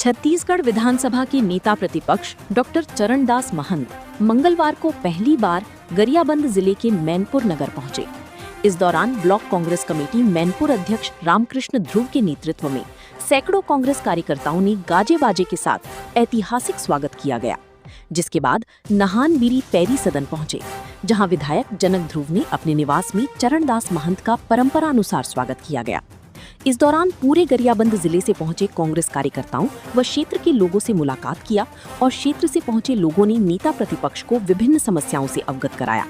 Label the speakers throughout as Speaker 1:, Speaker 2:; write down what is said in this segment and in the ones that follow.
Speaker 1: छत्तीसगढ़ विधानसभा के नेता प्रतिपक्ष डॉक्टर चरणदास महंत मंगलवार को पहली बार गरियाबंद जिले के मैनपुर नगर पहुंचे। इस दौरान ब्लॉक कांग्रेस कमेटी मैनपुर अध्यक्ष रामकृष्ण ध्रुव के नेतृत्व में सैकड़ों कांग्रेस कार्यकर्ताओं ने गाजे बाजे के साथ ऐतिहासिक स्वागत किया गया, जिसके बाद नहानबीरी पैरी सदन पहुंचे, जहां विधायक जनक ध्रुव ने अपने निवास में चरणदास महंत का परंपरानुसार स्वागत किया गया। इस दौरान पूरे गरियाबंद जिले से पहुंचे कांग्रेस कार्यकर्ताओं व क्षेत्र के लोगों से मुलाकात किया और क्षेत्र से पहुंचे लोगों ने नेता प्रतिपक्ष को विभिन्न समस्याओं से अवगत कराया।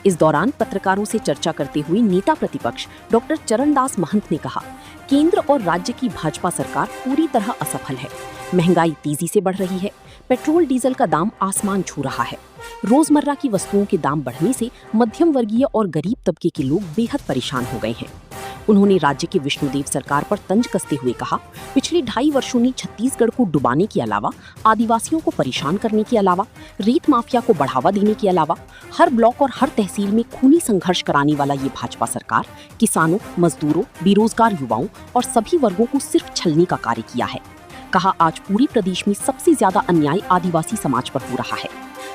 Speaker 1: इस दौरान पत्रकारों से चर्चा करते हुए नेता प्रतिपक्ष डॉक्टर चरणदास महंत ने कहा, केंद्र और राज्य की भाजपा सरकार पूरी तरह असफल है। महंगाई तेजी से बढ़ रही है, पेट्रोल डीजल का दाम आसमान छू रहा है। रोजमर्रा की वस्तुओं के दाम बढ़ने से मध्यम वर्गीय और गरीब तबके के लोग बेहद परेशान हो गए हैं। उन्होंने राज्य की विष्णुदेव सरकार पर तंज कसते हुए कहा, पिछले 2.5 वर्षों में छत्तीसगढ़ को डुबाने के अलावा, आदिवासियों को परेशान करने के अलावा, रेत माफिया को बढ़ावा देने के अलावा, हर ब्लॉक और हर तहसील में खूनी संघर्ष कराने वाला ये भाजपा सरकार किसानों, मजदूरों, बेरोजगार युवाओं और सभी वर्गों को सिर्फ छलने का कार्य किया है। कहा, आज पूरे प्रदेश में सबसे ज्यादा अन्याय आदिवासी समाज पर हो रहा है।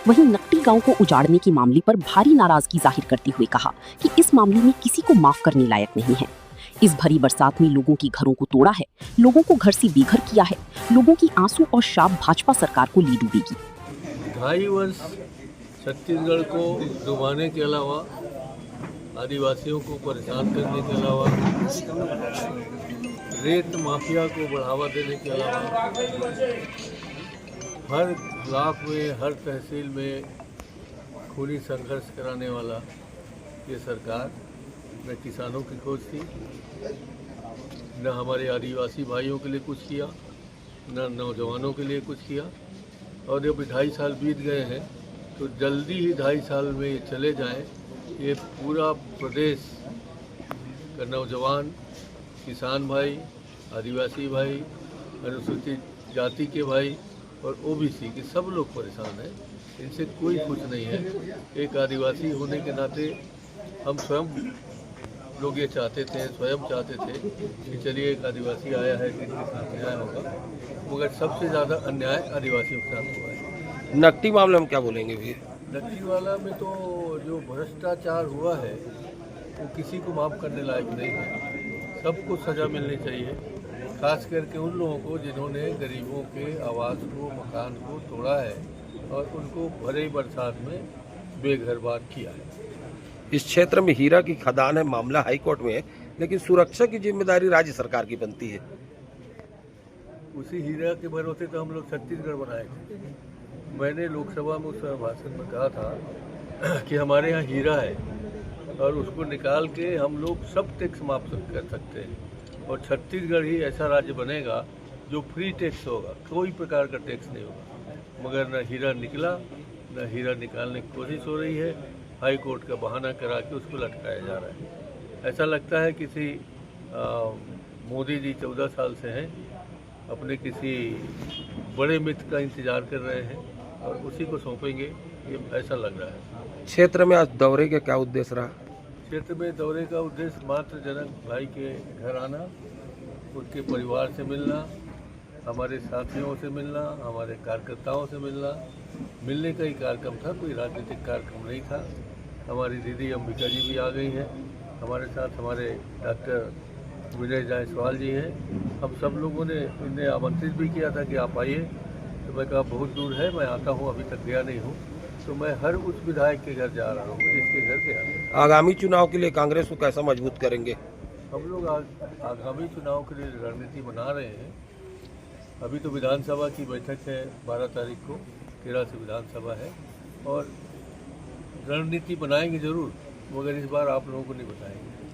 Speaker 1: वहीं नकटी गांव को उजाड़ने के मामले पर भारी नाराजगी जाहिर करते हुए कहा कि इस मामले में किसी को माफ करने लायक नहीं है। इस भरी बरसात में लोगों की घरों को तोड़ा है, लोगों को घर से बेघर किया है। लोगों की आंसू और शाप भाजपा सरकार को ले डूबेगी।
Speaker 2: 2.5 वर्ष छत्तीसगढ़ को डुबाने के अलावा, आदिवासियों को परेशान करने के अलावा, रेत माफिया को बढ़ावा देने के अलावा, हर ब्लॉक में, हर तहसील में खूनी संघर्ष कराने वाला ये सरकार न किसानों की खोज थी, न हमारे आदिवासी भाइयों के लिए कुछ किया, न नौजवानों के लिए कुछ किया। और जब 2.5 साल बीत गए हैं तो जल्दी ही 2.5 साल में ये चले जाएं, ये पूरा प्रदेश का नौजवान, किसान भाई, आदिवासी भाई, अनुसूचित जाति के भाई और ओबीसी के सब लोग परेशान हैं। इनसे कोई खुश नहीं है। एक आदिवासी होने के नाते हम स्वयं लोग ये चाहते थे, स्वयं चाहते थे कि चलिए एक आदिवासी आया है, इनके साथ न्याय होगा, मगर सबसे ज़्यादा अन्याय आदिवासियों के साथ हुआ है।
Speaker 3: नकटी मामले में क्या बोलेंगे भी?
Speaker 2: नकटी वाला में तो जो भ्रष्टाचार हुआ है वो किसी को माफ़ करने लायक नहीं है। सबको सज़ा मिलनी चाहिए, खास करके उन लोगों को जिन्होंने गरीबों के आवास को, मकान को तोड़ा है और उनको भरे बरसात में बेघरबार किया है।
Speaker 3: इस क्षेत्र में हीरा की खदान है, मामला हाईकोर्ट में है, लेकिन सुरक्षा की जिम्मेदारी राज्य सरकार की बनती है।
Speaker 2: उसी हीरा के भरोसे तो हम लोग छत्तीसगढ़ बनाए थे। मैंने लोकसभा में उस भाषण में कहा था कि हमारे यहाँ हीरा है और उसको निकाल के हम लोग सब टैक्स माफ कर सकते हैं और छत्तीसगढ़ ही ऐसा राज्य बनेगा जो फ्री टैक्स होगा, कोई प्रकार का टैक्स नहीं होगा। मगर न हीरा निकला, न हीरा निकालने की कोशिश हो रही है। हाई कोर्ट का बहाना करा के उसको लटकाया जा रहा है। ऐसा लगता है किसी मोदी जी 14 साल से हैं, अपने किसी बड़े मित्र का इंतजार कर रहे हैं और उसी को सौंपेंगे, ये ऐसा लग रहा है।
Speaker 3: क्षेत्र में आज दौरे का क्या उद्देश्य रहा?
Speaker 2: क्षेत्र में दौरे का उद्देश्य मात्र जनक भाई के घर आना, उनके परिवार से मिलना, हमारे साथियों से मिलना, हमारे कार्यकर्ताओं से मिलना, मिलने का ही कार्यक्रम था, कोई राजनीतिक कार्यक्रम नहीं था। हमारी दीदी अंबिका जी भी आ गई हैं हमारे साथ, हमारे डॉक्टर विजय जायसवाल जी हैं। हम सब लोगों ने इन्हें आमंत्रित भी किया था कि आप आइए, तो मैं कहा बहुत दूर है, मैं आता हूँ, अभी तक गया नहीं हूँ। तो मैं हर उस विधायक के घर जा रहा हूँ जिसके घर गया।
Speaker 3: आगामी चुनाव के लिए कांग्रेस को कैसा मजबूत करेंगे?
Speaker 2: हम लोग आगामी चुनाव के लिए रणनीति बना रहे हैं। अभी तो विधानसभा की बैठक है 12 तारीख को, 13 से विधानसभा है और रणनीति बनाएंगे जरूर, मगर इस बार आप लोगों को नहीं बताएंगे।